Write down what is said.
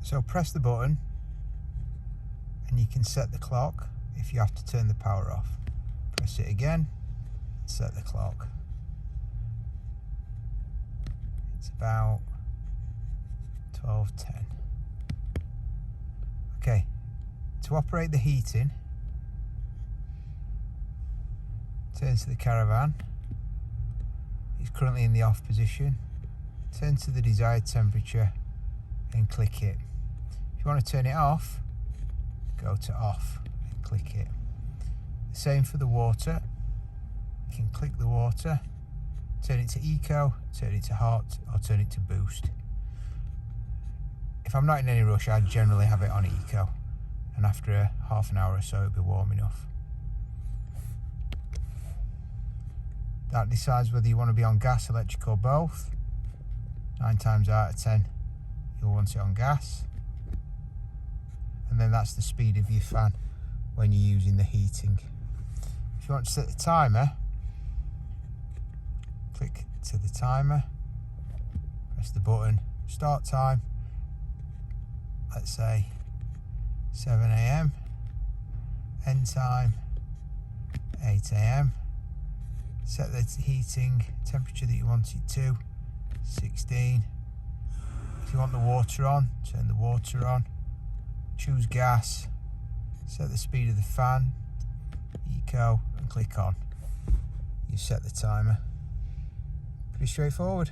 So press the button and you can set the clock if you have to turn the power off. Press it again, set the clock. It's about 12:10. Okay, to operate the heating, turn to the caravan. It's currently in the off position. Turn to the desired temperature and click it. If you want to turn it off, go to off and click it. The same for the water. You can click the water, turn it to eco, turn it to hot, or turn it to boost. If I'm not in any rush, I generally have it on eco, and after half an hour or so it'll be warm enough. That decides whether you want to be on gas, electric, or both. 9 times out of 10 you'll want it on gas, and then that's the speed of your fan when you're using the heating. If you want to set the timer, click to the timer, press the button, start time, let's say 7 AM, end time 8 AM. Set the heating temperature that you want it to, 16. If you want the water on, turn the water on. Choose gas, set the speed of the fan, eco, and click on. You've set the timer. Pretty straightforward.